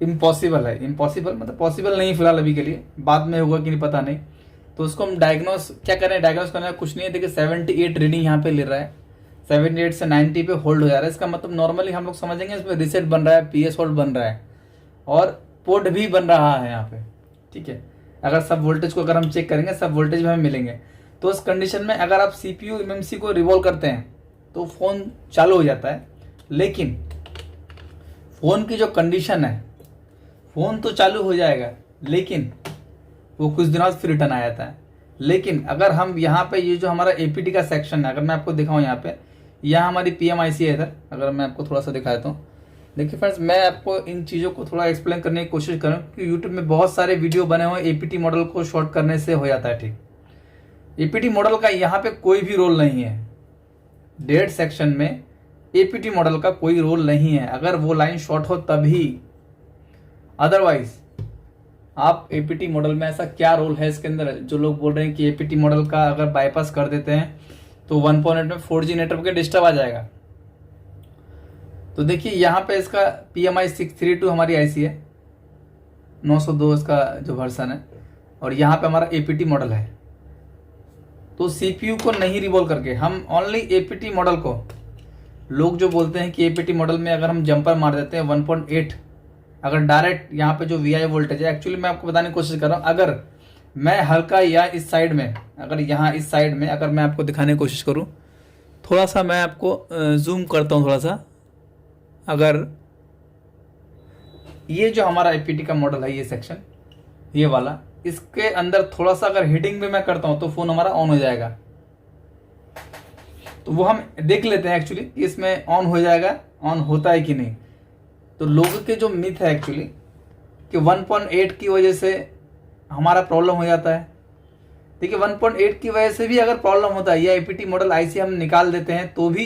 इम्पॉसिबल है। इम्पॉसिबल मतलब पॉसिबल नहीं फिलहाल अभी के लिए, बाद में होगा कि नहीं पता नहीं। तो उसको हम डायग्नोस क्या करें, डायग्नोस करने का कुछ नहीं है। देखिए 78 रीडिंग यहाँ पे ले रहा है, 78 से 90 पे होल्ड हो जा रहा है। इसका मतलब नॉर्मली हम लोग समझेंगे इसमें रीसेट बन रहा है, पीएस होल्ड बन रहा है, और पोर्ट भी बन रहा है यहाँ पे, ठीक है। अगर सब वोल्टेज को अगर हम चेक करेंगे सब वोल्टेज हमें मिलेंगे। तो उस कंडीशन में अगर आप CPU MMC को रिवॉल्व करते हैं तो फ़ोन चालू हो जाता है। लेकिन फ़ोन की जो कंडीशन है, फ़ोन तो चालू हो जाएगा लेकिन वो कुछ दिनों बाद फिर रिटर्न आ जाता है। लेकिन अगर हम यहाँ पे ये जो हमारा एपीटी का सेक्शन है, अगर मैं आपको दिखाऊँ यहाँ पे, यहाँ हमारी पीएमआईसी है इधर, अगर मैं आपको थोड़ा सा दिखा देता हूँ। देखिए फ्रेंड्स, मैं आपको इन चीज़ों को थोड़ा एक्सप्लेन करने की कोशिश करूँ कि यूट्यूब में बहुत सारे वीडियो बने हुए एपीटी मॉडल को शॉर्ट करने से हो जाता है ठीक। एपीटी मॉडल का यहाँ पे कोई भी रोल नहीं है, डेट सेक्शन में एपीटी मॉडल का कोई रोल नहीं है। अगर वो लाइन शॉर्ट हो तभी, अदरवाइज आप एपीटी मॉडल में ऐसा क्या रोल है इसके अंदर। जो लोग बोल रहे हैं कि एपीटी मॉडल का अगर बाईपास कर देते हैं तो 1.8 में 4G नेटवर्क के डिस्टर्ब आ जाएगा। तो देखिए यहाँ पे इसका PMI 632 हमारी आईसी है, 902 इसका जो वर्जन है, और यहाँ पे हमारा एपीटी मॉडल है। तो सीपीयू को नहीं रिवॉल्व करके हम ओनली एपीटी मॉडल को, लोग जो बोलते हैं कि एपीटी मॉडल में अगर हम जंपर मार देते हैं 1.8, अगर डायरेक्ट यहाँ पे जो VI वोल्टेज है, एक्चुअली मैं आपको बताने की कोशिश कर रहा हूँ, अगर मैं हल्का या इस साइड में, अगर यहाँ इस साइड में अगर मैं आपको दिखाने की कोशिश करूँ, थोड़ा सा मैं आपको जूम करता हूँ थोड़ा सा। अगर ये जो हमारा एपीटी का मॉडल है, ये सेक्शन, ये वाला, इसके अंदर थोड़ा सा अगर हीटिंग भी मैं करता हूँ तो फ़ोन हमारा ऑन हो जाएगा। तो वो हम देख लेते हैं एक्चुअली कि इसमें ऑन हो जाएगा, ऑन होता है कि नहीं। तो लोगों के जो मिथ है एक्चुअली कि 1.8 की वजह से हमारा प्रॉब्लम हो जाता है। देखिए 1.8 की वजह से भी अगर प्रॉब्लम होता है या एपीटी मॉडल आईसी हम निकाल देते हैं तो भी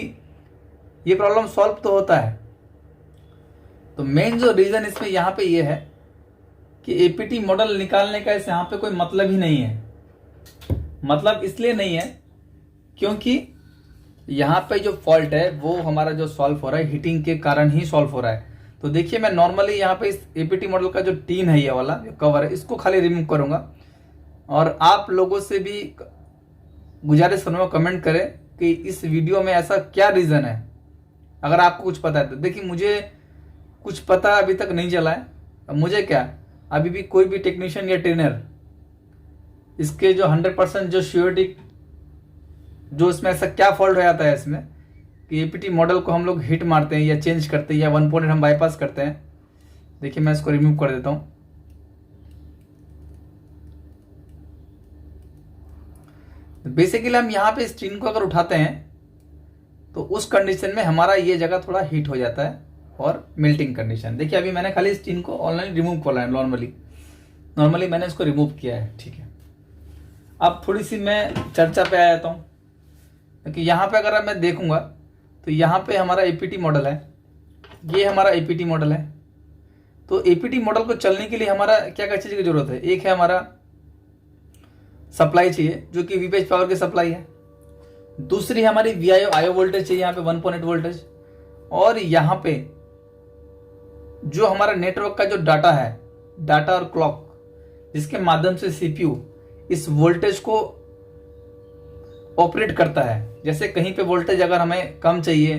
ये प्रॉब्लम सॉल्व तो होता है। तो मेन जो रीज़न इसमें यहाँ पे ये है कि एपीटी मॉडल निकालने का इस यहाँ पे कोई मतलब ही नहीं है। मतलब इसलिए नहीं है क्योंकि यहाँ पे जो फॉल्ट है वो हमारा जो सॉल्व हो रहा है हीटिंग के कारण ही सॉल्व हो रहा है। तो देखिए मैं नॉर्मली यहाँ पे इस एपीटी मॉडल का जो टीन है, ये वाला जो कवर है, इसको खाली रिमूव करूँगा। और आप लोगों से भी गुजारिश करूँगा कमेंट करें कि इस वीडियो में ऐसा क्या रीज़न है, अगर आपको कुछ पता है तो। देखिए मुझे कुछ पता अभी तक नहीं चला है, अब मुझे क्या, अभी भी कोई भी टेक्नीशियन या ट्रेनर इसके जो 100% जो श्योरिटी, जो इसमें ऐसा क्या फॉल्ट हो जाता है इसमें कि एपीटी मॉडल को हम लोग हिट मारते हैं या चेंज करते हैं या 1.8 हम बाईपास करते हैं। देखिए मैं इसको रिमूव कर देता हूँ। बेसिकली हम यहाँ पे स्क्रीन को अगर उठाते हैं तो उस कंडीशन में हमारा ये जगह थोड़ा हीट हो जाता है और मेल्टिंग कंडीशन। देखिए अभी मैंने खाली स्क्रीन को ऑनलाइन रिमूव कर है, नॉर्मली मैंने इसको रिमूव किया है, ठीक है। अब थोड़ी सी मैं चर्चा पे आ जाता हूँ, क्योंकि यहाँ पे अगर मैं देखूंगा तो यहाँ पे हमारा एपीटी मॉडल है, ये हमारा एपीटी मॉडल है। तो एपीटी मॉडल को चलने के लिए हमारा क्या क्या चीज़ की जरूरत है। एक है हमारा सप्लाई चाहिए जो कि वीपीएच पावर की सप्लाई है। दूसरी हमारी VIO वोल्टेज चाहिए, यहाँ पे 1.8 वोल्टेज। और यहाँ पे जो हमारा नेटवर्क का जो डाटा है, डाटा और क्लॉक, जिसके माध्यम से सीपीयू इस वोल्टेज को ऑपरेट करता है। जैसे कहीं पे वोल्टेज अगर हमें कम चाहिए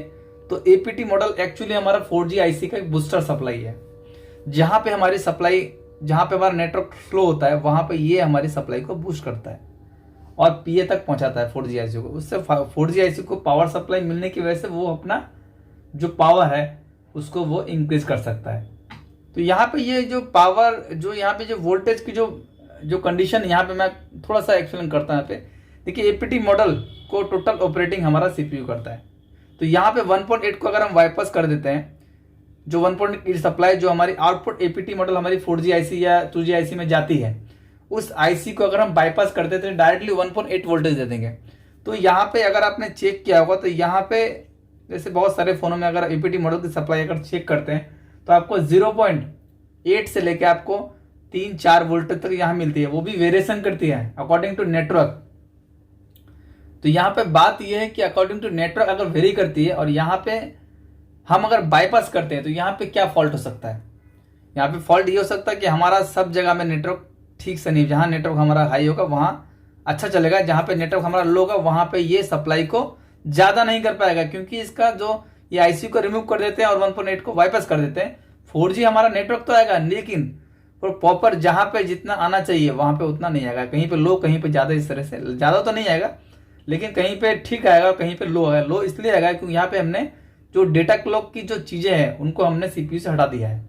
तो एपीटी मॉडल एक्चुअली हमारा 4G आईसी का एक बूस्टर सप्लाई है। जहां पे हमारी सप्लाई, जहां पे हमारा नेटवर्क फ्लो होता है वहां पे ये हमारी सप्लाई को बूस्ट करता है और पीए तक पहुंचाता है 4G आईसी को। उससे 4G आईसी को पावर सप्लाई मिलने की वजह से वो अपना जो पावर है उसको वो इंक्रीज कर सकता है। तो यहाँ पे ये जो पावर, जो यहाँ पे जो वोल्टेज की जो कंडीशन, यहाँ पे मैं थोड़ा सा एक्सप्लेन करता हूँ। यहाँ पे देखिए एपीटी मॉडल को टोटल ऑपरेटिंग हमारा सीपीयू करता है। तो यहाँ पे 1.8 को अगर हम बाईपास कर देते हैं, जो 1.8 की सप्लाई जो हमारी आउटपुट एपीटी मॉडल हमारी 4G आईसी या 2G आईसी में जाती है, उस आईसी को अगर हम बाईपास कर देते हैं डायरेक्टली 1.8 वोल्टेज दे देंगे। तो यहाँ पे अगर आपने चेक किया होगा तो यहाँ पे जैसे बहुत सारे फोनों में अगर एपीटी मॉडल की सप्लाई अगर चेक करते हैं तो आपको 0.8 से लेके आपको 3-4 वोल्ट तक यहाँ मिलती है। वो भी वेरिएशन करती है अकॉर्डिंग टू नेटवर्क। तो यहाँ पे बात यह है कि अकॉर्डिंग टू नेटवर्क अगर वेरी करती है और यहाँ पे हम अगर बाईपास करते हैं तो यहाँ पे क्या फॉल्ट हो सकता है। यहाँ पे फॉल्ट ये हो सकता है कि हमारा सब जगह में नेटवर्क ठीक से नहीं, जहाँ नेटवर्क हमारा हाई होगा वहाँ अच्छा चलेगा, जहाँ पे नेटवर्क हमारा लो होगा वहाँ पे ये सप्लाई को ज़्यादा नहीं कर पाएगा, क्योंकि इसका जो ये आईसी को रिमूव कर देते हैं और 1.8 को बाईपास कर देते हैं। 4G हमारा नेटवर्क तो आएगा लेकिन प्रॉपर जहाँ पे जितना आना चाहिए वहाँ पे उतना नहीं आएगा। कहीं पे लो, कहीं पे ज़्यादा, इस तरह से ज़्यादा तो नहीं आएगा लेकिन कहीं पे ठीक आएगा, कहीं पे लो आएगा। लो इसलिए आएगा क्योंकि यहाँ पे हमने जो डेटा क्लॉक की जो चीज़ें हैं उनको हमने सीपीयू से हटा दिया है।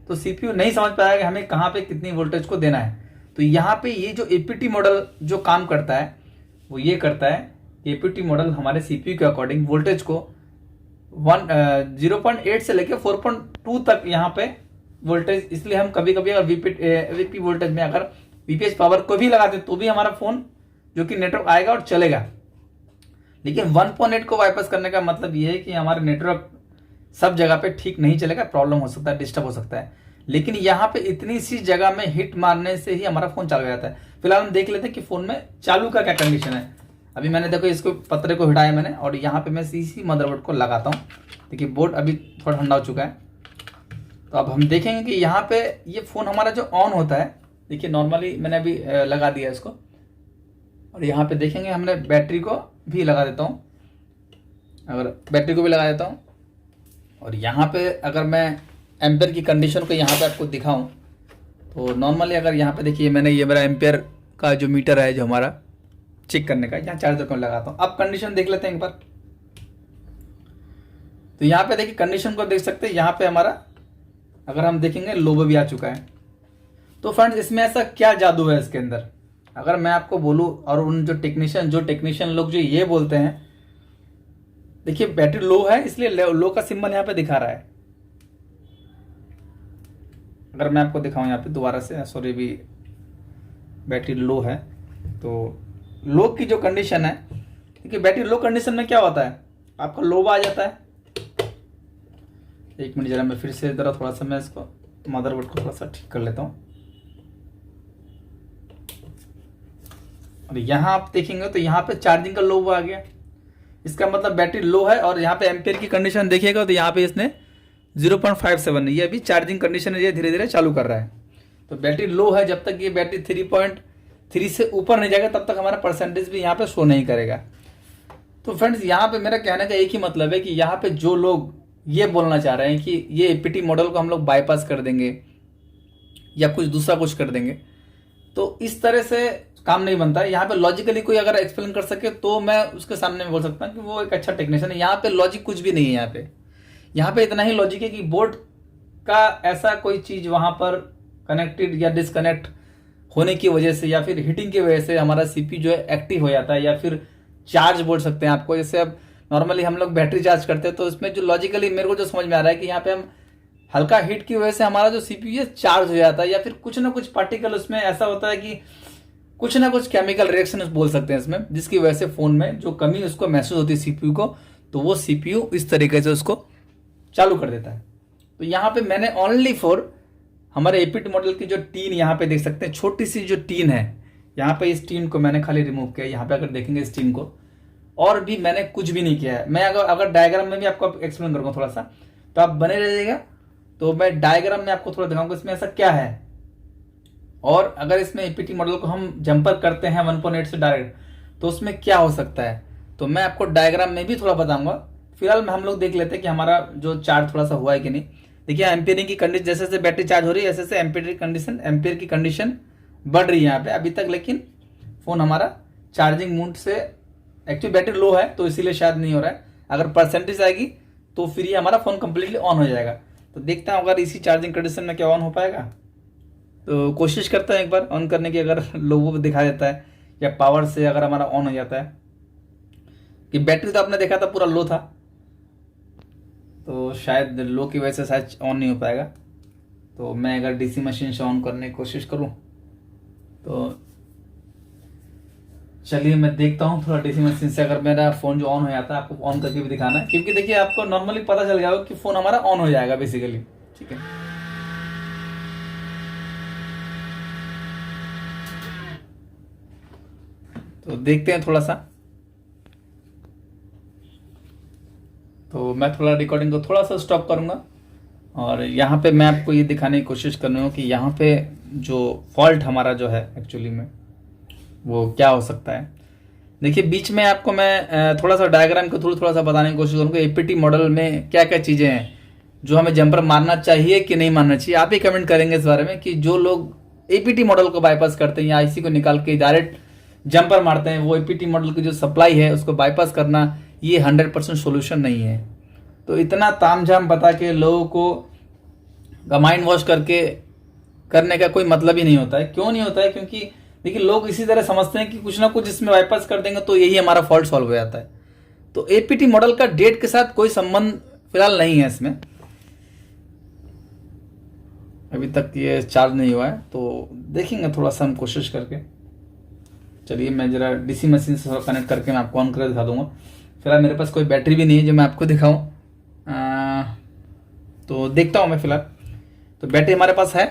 तो सीपीयू नहीं समझ पाया कि हमें कहाँ पे कितनी वोल्टेज को देना है। तो यहाँ पे ये जो एपीटी मॉडल जो काम करता है वो ये करता है, एपीटी मॉडल हमारे सीपीयू के अकॉर्डिंग वोल्टेज को 0.8 से लेकर 4.2 तक यहाँ पे वोल्टेज, इसलिए हम कभी कभी अगर वीपी वोल्टेज में अगर वीपीएच पावर को भी लगाते तो भी हमारा फोन जो कि नेटवर्क आएगा और चलेगा। लेकिन 1.8 को बाईपास करने का मतलब ये है कि हमारा नेटवर्क सब जगह पे ठीक नहीं चलेगा, प्रॉब्लम हो सकता है, डिस्टर्ब हो सकता है। लेकिन यहाँ पे इतनी सी जगह में हिट मारने से ही हमारा फोन चालू हो जाता है। फिलहाल हम देख लेते हैं कि फोन में चालू का क्या कंडीशन है। अभी मैंने देखो इसको पत्रे को हटाया मैंने और यहाँ पे मैं इसी मदरबोर्ड को लगाता हूँ। देखिए बोर्ड अभी थोड़ा ठंडा हो चुका है। तो अब हम देखेंगे कि यहाँ पे ये फोन हमारा जो ऑन होता है, देखिए नॉर्मली मैंने अभी लगा दिया इसको और यहाँ पे देखेंगे हमने बैटरी को भी लगा देता हूँ, अगर बैटरी को भी लगा देता हूँ। और यहाँ पे अगर मैं एम्पेयर की कंडीशन को यहाँ पे आपको दिखाऊं तो नॉर्मली अगर यहाँ पे देखिए मैंने ये मेरा एम्पेयर का जो मीटर है जो हमारा चेक करने का, यहाँ चार्जर को लगाता हूँ। अब कंडीशन देख लेते हैं एक बार। तो यहाँ पे देखिए कंडीशन को देख सकते हैं, यहाँ पे हमारा अगर हम देखेंगे लो भी आ चुका है। तो फ्रेंड्स इसमें ऐसा क्या जादू है इसके अंदर, अगर मैं आपको बोलूँ और उन जो टेक्नीशियन लोग जो ये बोलते हैं, देखिए बैटरी लो है इसलिए लो का सिंबल यहाँ पे दिखा रहा है। अगर मैं आपको दिखाऊं यहाँ पे दोबारा से, सॉरी भी बैटरी लो है, तो लो की जो कंडीशन है, देखिए बैटरी लो कंडीशन में क्या होता है, आपका लो आ जाता है। एक मिनट जरा मैं फिर से जरा थोड़ा सा मैं इसको मदरबोर्ड को थोड़ा सा ठीक कर लेता हूँ। और यहाँ आप देखेंगे तो यहाँ पे चार्जिंग का लो आ गया, इसका मतलब बैटरी लो है। और यहाँ पे एम्पेयर की कंडीशन देखिएगा तो यहाँ पे इसने 0.57 ये अभी चार्जिंग कंडीशन ये धीरे धीरे चालू कर रहा है। तो बैटरी लो है, जब तक ये बैटरी 3.3 से ऊपर नहीं जाएगा तब तक हमारा परसेंटेज भी यहाँ पे शो नहीं करेगा। तो फ्रेंड्स यहाँ पे मेरा कहने का एक ही मतलब है कि यहाँ पे जो लोग ये बोलना चाह रहे हैं कि ये एपीटी मॉडल को हम लोग बाईपास कर देंगे या कुछ दूसरा कुछ कर देंगे, तो इस तरह से काम नहीं बनता है। यहाँ पे लॉजिकली कोई अगर एक्सप्लेन कर सके तो मैं उसके सामने में बोल सकता हूँ कि वो एक अच्छा टेक्नीशियन है। यहाँ पे लॉजिक कुछ भी नहीं है। यहाँ पे इतना ही लॉजिक है कि बोर्ड का ऐसा कोई चीज वहां पर कनेक्टेड या डिसकनेक्ट होने की वजह से या फिर हीटिंग की वजह से हमारा सीपीयू जो है एक्टिव हो जाता है, या फिर चार्ज बोल सकते हैं आपको। जैसे अब नॉर्मली हम लोग बैटरी चार्ज करते हैं तो इसमें जो लॉजिकली मेरे को जो समझ में आ रहा है कि यहाँ पे हम हल्का हीट की वजह से हमारा जो सीपीयू है चार्ज हो जाता है, या फिर कुछ ना कुछ पार्टिकल उसमें ऐसा होता है कि कुछ ना कुछ केमिकल रिएक्शन बोल सकते हैं इसमें, जिसकी वजह से फोन में जो कमी उसको महसूस होती है सीपीयू को, तो वो सीपीयू इस तरीके से उसको चालू कर देता है। तो यहाँ पे मैंने ओनली फॉर हमारे एपीटी मॉडल की जो टीन यहाँ पे देख सकते हैं, छोटी सी जो टीन है यहाँ पे, इस टीन को मैंने खाली रिमूव किया। यहाँ पे अगर देखेंगे इस टीन को, और भी मैंने कुछ भी नहीं किया है। मैं अगर डायग्राम में भी आपको एक्सप्लेन करूंगा थोड़ा सा, तो आप बने रहिएगा। तो मैं डायग्राम में आपको थोड़ा दिखाऊंगा इसमें ऐसा क्या है। और अगर इसमें एपीटी मॉडल को हम जंपर करते हैं 1.8 से डायरेक्ट, तो उसमें क्या हो सकता है, तो मैं आपको डायग्राम में भी थोड़ा बताऊंगा। फिलहाल हम लोग देख लेते हैं कि हमारा जो चार्ज थोड़ा सा हुआ है कि नहीं। देखिए एम्पियरिंग की कंडीशन, जैसे जैसे बैटरी चार्ज हो रही है ऐसे एम्पियर की कंडीशन बढ़ रही है यहाँ पे अभी तक। लेकिन फोन हमारा चार्जिंग मोड से, एक्चुअली बैटरी लो है तो इसीलिए शायद नहीं हो रहा है। अगर परसेंटेज आएगी तो फिर ये हमारा फोन कंप्लीटली ऑन हो जाएगा। तो देखते हैं अगर इसी चार्जिंग कंडीशन में क्या ऑन हो पाएगा। तो कोशिश करते हैं एक बार ऑन करने की, अगर लोगों को दिखा देता है या पावर से अगर हमारा ऑन हो जाता है। कि बैटरी तो आपने देखा था पूरा लो था, तो शायद लो की वजह से शायद ऑन नहीं हो पाएगा। तो मैं अगर डीसी मशीन से ऑन करने की कोशिश करूं तो चलिए मैं देखता हूं थोड़ा डीसी मशीन से अगर मेरा फोन जो ऑन हो जाता है, आपको ऑन करके भी दिखाना है। क्योंकि देखिए आपको नॉर्मली पता चल जाएगा कि फोन हमारा ऑन हो जाएगा बेसिकली, ठीक है। तो देखते हैं थोड़ा सा। तो मैं थोड़ा रिकॉर्डिंग को थोड़ा सा स्टॉप करूंगा और यहाँ पे मैं आपको ये दिखाने की कोशिश कर रहा हूँ कि यहाँ पे जो फॉल्ट हमारा जो है एक्चुअली में वो क्या हो सकता है। देखिए बीच में आपको मैं थोड़ा सा डायग्राम के थ्रू थोड़ा सा बताने की कोशिश करूँगा एपीटी मॉडल में क्या क्या चीज़ें हैं जो हमें जंपर मारना चाहिए कि नहीं मारना चाहिए। आप ही कमेंट करेंगे इस बारे में कि जो लोग एपीटी मॉडल को बाईपास करते हैं या आईसी को निकाल के डायरेक्ट जंपर मारते हैं, वो एपीटी मॉडल की जो सप्लाई है उसको बाईपास करना ये 100% सोल्यूशन नहीं है। तो इतना तामझाम बता के लोगों को माइंड वॉश करके करने का कोई मतलब ही नहीं होता है। क्यों नहीं होता है? क्योंकि देखिए लोग इसी तरह समझते हैं कि कुछ ना कुछ इसमें बाईपास कर देंगे तो यही हमारा फॉल्ट सॉल्व हो जाता है। तो एपीटी मॉडल का डेट के साथ कोई संबंध फिलहाल नहीं है इसमें। अभी तक ये चार्ज नहीं हुआ है, तो देखेंगे थोड़ा सा हम कोशिश करके। चलिए मैं जरा डीसी मशीन से कनेक्ट करके मैं आपको ऑन करके दिखा दूंगा। फिलहाल मेरे पास कोई बैटरी भी नहीं है जो मैं आपको दिखाऊं, तो देखता हूं मैं फिलहाल। तो बैटरी हमारे पास है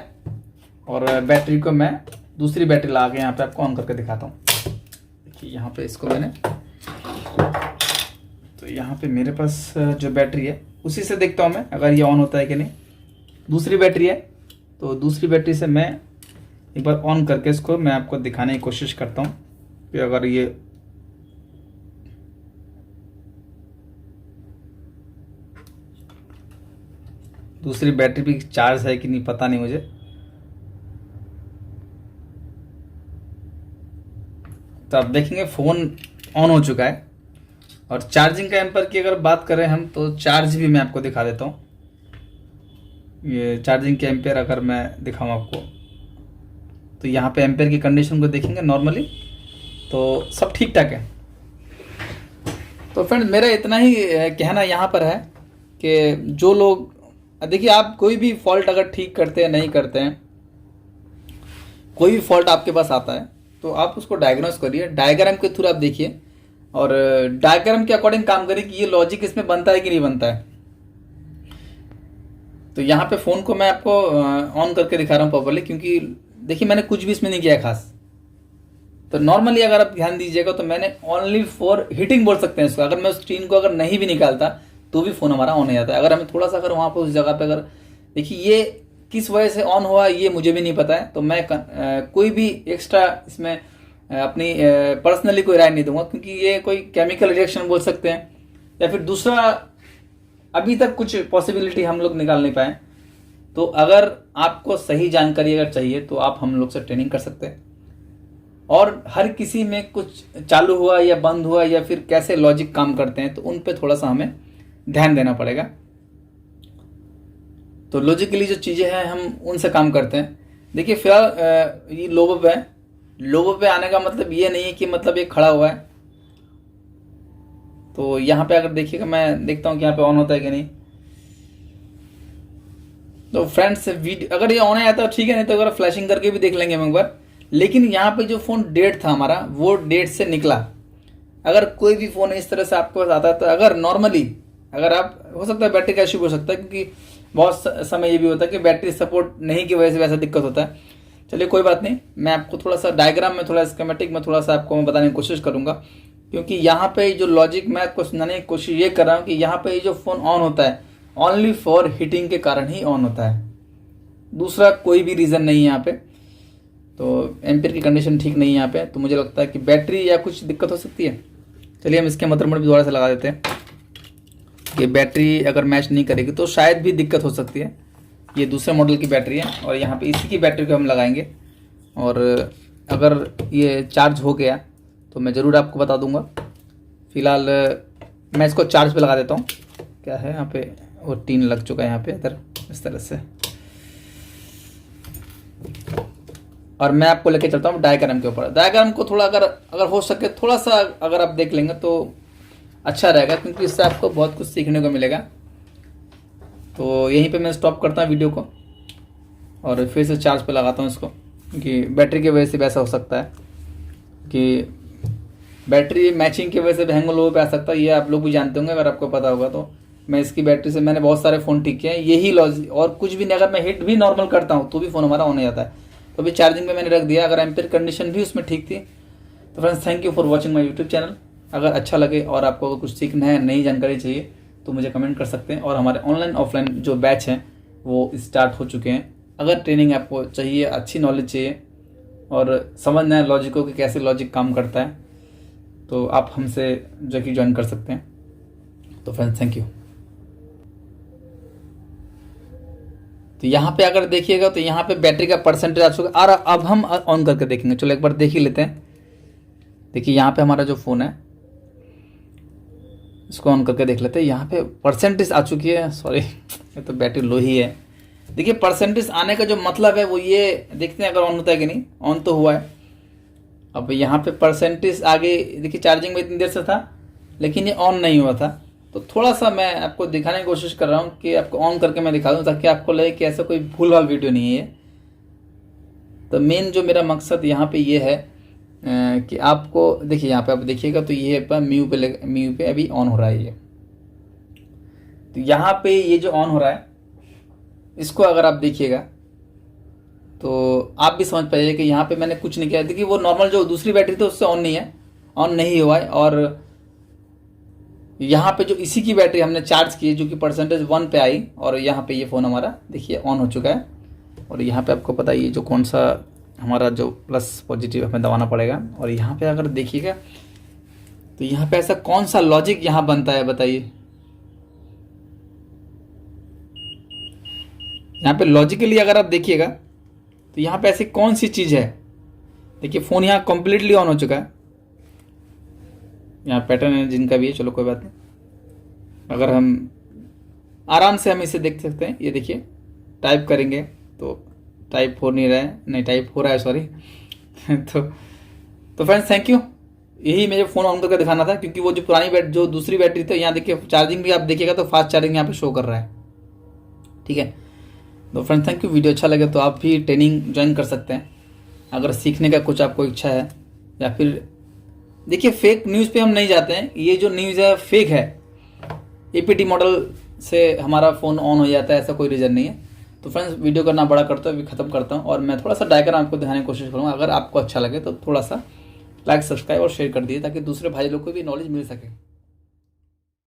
और बैटरी को मैं दूसरी बैटरी ला के यहाँ पे आपको ऑन करके दिखाता हूँ। देखिए यहाँ पे इसको मैंने, तो यहाँ पे मेरे पास जो बैटरी है उसी से देखता हूँ मैं अगर ये ऑन होता है कि नहीं। दूसरी बैटरी है, तो दूसरी बैटरी से मैं एक बार ऑन करके इसको मैं आपको दिखाने की कोशिश करता हूँ कि अगर ये दूसरी बैटरी भी चार्ज है कि नहीं पता नहीं मुझे। तो आप देखेंगे फ़ोन ऑन हो चुका है। और चार्जिंग का एम्पर की अगर बात करें हम, तो चार्ज भी मैं आपको दिखा देता हूँ। ये चार्जिंग के एम्पेयर अगर मैं दिखाऊँ आपको, तो यहाँ पे एम्पेयर की कंडीशन को देखेंगे नॉर्मली तो सब ठीक ठाक है। तो फ्रेंड मेरा इतना ही कहना यहाँ पर है कि जो लोग, देखिए आप कोई भी फॉल्ट अगर ठीक करते हैं नहीं करते हैं, कोई भी फॉल्ट आपके पास आता है तो आप उसको डायग्नोस करिए, डायग्राम के थ्रू आप देखिए और डायग्राम के अकॉर्डिंग काम करिए कि ये लॉजिक इसमें बनता है कि नहीं बनता है। तो यहाँ पे फ़ोन को मैं आपको ऑन करके दिखा रहा हूँ प्रॉपर्ली, क्योंकि देखिए मैंने कुछ भी इसमें नहीं किया खास। तो नॉर्मली अगर आप ध्यान दीजिएगा तो मैंने ओनली फॉर हीटिंग बोल सकते हैं इसको। अगर मैं उस स्क्रीन को अगर नहीं भी निकालता तो भी फ़ोन हमारा ऑन हो जाता है। अगर हमें थोड़ा सा अगर वहाँ पर उस जगह पे अगर देखिए ये किस वजह से ऑन हुआ ये मुझे भी नहीं पता है, तो मैं कोई भी एक्स्ट्रा इसमें अपनी पर्सनली कोई राय नहीं दूंगा, क्योंकि ये कोई केमिकल रिएक्शन बोल सकते हैं या फिर दूसरा अभी तक कुछ पॉसिबिलिटी हम लोग निकाल नहीं पाए। तो अगर आपको सही जानकारी अगर चाहिए तो आप हम लोग से ट्रेनिंग कर सकते हैं। और हर किसी में कुछ चालू हुआ या बंद हुआ या फिर कैसे लॉजिक काम करते हैं तो उन पे थोड़ा सा हमें ध्यान देना पड़ेगा। तो लॉजिकली जो चीज़ें हैं हम उनसे काम करते हैं। देखिए फिलहाल ये लो पे है, लो पे आने का मतलब ये नहीं है कि मतलब ये खड़ा हुआ है। तो यहाँ पे अगर देखिएगा मैं देखता हूँ कि यहाँ पे ऑन होता है कि नहीं। तो फ्रेंड्स वीडियो अगर ये ऑन है तो ठीक है, नहीं तो अगर फ्लैशिंग करके भी देख लेंगे हम एक बार। लेकिन यहाँ पे जो फ़ोन डेट था हमारा वो डेट से निकला। अगर कोई भी फ़ोन इस तरह से आपके पास आता है तो अगर नॉर्मली अगर आप, हो सकता है बैटरी का इशू हो सकता है, क्योंकि बहुत समय ये भी होता है कि बैटरी सपोर्ट नहीं की वजह से वैसा दिक्कत होता है। चलिए कोई बात नहीं, मैं आपको थोड़ा सा डायग्राम में थोड़ा स्कीमेटिक में थोड़ा सा आपको मैं बताने की कोशिश करूंगा, क्योंकि यहाँ पे जो लॉजिक मैं आपको सुनाने की कोशिश ये कर रहा हूँ कि यहाँ पे जो फ़ोन ऑन होता है ओनली फॉर हीटिंग के कारण ही ऑन होता है, दूसरा कोई भी रीज़न नहीं है यहाँ पे। तो एम्पियर की कंडीशन ठीक नहीं है यहाँ पे, तो मुझे लगता है कि बैटरी या कुछ दिक्कत हो सकती है। चलिए हम इसके मदरबोर्ड भी दोबारा से लगा देते हैं कि बैटरी अगर मैच नहीं करेगी तो शायद भी दिक्कत हो सकती है। ये दूसरे मॉडल की बैटरी है और यहाँ पे इसी की बैटरी को हम लगाएंगे और अगर ये चार्ज हो गया तो मैं ज़रूर आपको बता दूंगा। फिलहाल मैं इसको चार्ज पे लगा देता हूँ। क्या है यहाँ पे, वो 3 लग चुका है यहाँ पे इधर इस तरह से। और मैं आपको लेके चलता हूँ डायग्राम के ऊपर। डायग्राम को थोड़ा अगर हो सके थोड़ा सा अगर आप देख लेंगे तो अच्छा रहेगा, क्योंकि इससे आपको बहुत कुछ सीखने को मिलेगा। तो यहीं पे मैं स्टॉप करता हूँ वीडियो को और फिर से चार्ज पे लगाता हूँ इसको, क्योंकि बैटरी की वजह से भी ऐसा हो सकता है कि बैटरी मैचिंग की वजह से भी हैंग लोगों पे आ सकता है। ये आप लोग भी जानते होंगे, अगर आपको पता होगा तो। मैं इसकी बैटरी से मैंने बहुत सारे फ़ोन ठीक किए हैं, यही लॉजिक। और कुछ भी नहीं, अगर मैं हिट भी नॉर्मल करता हूँ तो भी फ़ोन हमारा ऑन हो जाता है। तो अभी चार्जिंग पे मैंने रख दिया, अगर एम्पियर कंडीशन भी उसमें ठीक थी। तो friends thank you for watching my YouTube channel. अगर अच्छा लगे और आपको अगर कुछ सीखना है, नई जानकारी चाहिए तो मुझे कमेंट कर सकते हैं। और हमारे ऑनलाइन ऑफलाइन जो बैच हैं वो स्टार्ट हो चुके हैं। अगर ट्रेनिंग आपको चाहिए, अच्छी नॉलेज चाहिए और समझना है लॉजिकों की कैसे लॉजिक काम करता है, तो आप हमसे जो कि ज्वाइन कर सकते हैं। तो फ्रेंड्स थैंक यू। तो यहाँ पे अगर देखिएगा तो यहाँ पे बैटरी का परसेंटेज आ चुका है। और अब हम ऑन करके देखेंगे। चलो एक बार देख ही लेते हैं। देखिए यहाँ पे हमारा जो फ़ोन है इसको ऑन करके देख लेते हैं। यहाँ पे परसेंटेज आ चुकी है, सॉरी ये तो बैटरी लो ही है। देखिए परसेंटेज आने का जो मतलब है वो ये, देखते हैं अगर ऑन होता है कि नहीं। ऑन तो हुआ है। अब यहाँ पे परसेंटेज आगे देखिए, चार्जिंग में इतनी देर से था लेकिन ये ऑन नहीं हुआ था। तो थोड़ा सा मैं आपको दिखाने की कोशिश कर रहा हूँ कि आपको ऑन करके मैं दिखा दूँ, ताकि आपको लगे कि ऐसा कोई भूल भाल वीडियो नहीं है। तो मेन जो मेरा मकसद यहाँ पे ये है कि आपको देखिए, यहाँ पे आप देखिएगा तो ये म्यू पे अभी ऑन हो रहा है ये। तो यहाँ पे ये जो ऑन हो रहा है, इसको अगर आप देखिएगा तो आप भी समझ पाइए कि यहाँ पे मैंने कुछ नहीं किया। देखिए वो नॉर्मल जो दूसरी बैटरी थी उससे ऑन नहीं है, ऑन नहीं हुआ है। और यहाँ पे जो इसी की बैटरी हमने चार्ज की है, जो कि परसेंटेज 1 पे आई, और यहाँ पे ये फ़ोन हमारा देखिए ऑन हो चुका है। और यहाँ पे आपको पता ही है जो कौन सा हमारा जो प्लस पॉजिटिव हमें दबाना पड़ेगा। और यहाँ पे अगर देखिएगा तो यहाँ पे ऐसा कौन सा लॉजिक यहाँ बनता है बताइए। यहाँ पे लॉजिकली अगर आप देखिएगा तो यहाँ पे ऐसी कौन सी चीज़ है। देखिए फ़ोन यहाँ कम्प्लीटली ऑन हो चुका है। यहाँ पैटर्न है जिनका भी है, चलो कोई बात नहीं। अगर हम आराम से हम इसे देख सकते हैं, ये देखिए टाइप करेंगे तो टाइप हो नहीं रहा है, नहीं टाइप हो रहा है सॉरी। तो फ्रेंड्स थैंक यू। यही मुझे फ़ोन ऑन करके दिखाना था, क्योंकि वो जो पुरानी जो दूसरी बैटरी थी, यहाँ देखिए चार्जिंग भी आप देखिएगा तो फास्ट चार्जिंग यहाँ पे शो कर रहा है। ठीक है, तो फ्रेंड्स थैंक यू। वीडियो अच्छा लगे तो आप भी ट्रेनिंग ज्वाइन कर सकते हैं अगर सीखने का कुछ आपको इच्छा है। या फिर देखिए फेक न्यूज़ पे हम नहीं जाते हैं, ये जो न्यूज़ है फेक है। एपीटी मॉडल से हमारा फ़ोन ऑन हो जाता है, ऐसा कोई रीज़न नहीं है। तो फ्रेंड्स वीडियो करना बड़ा करता हूँ, अभी ख़त्म करता हूँ। और मैं थोड़ा सा डायग्राम आपको दिखाने की कोशिश करूँगा। अगर आपको अच्छा लगे तो थोड़ा सा लाइक, सब्सक्राइब और शेयर कर दिए, ताकि दूसरे भाई लोग को भी नॉलेज मिल सके।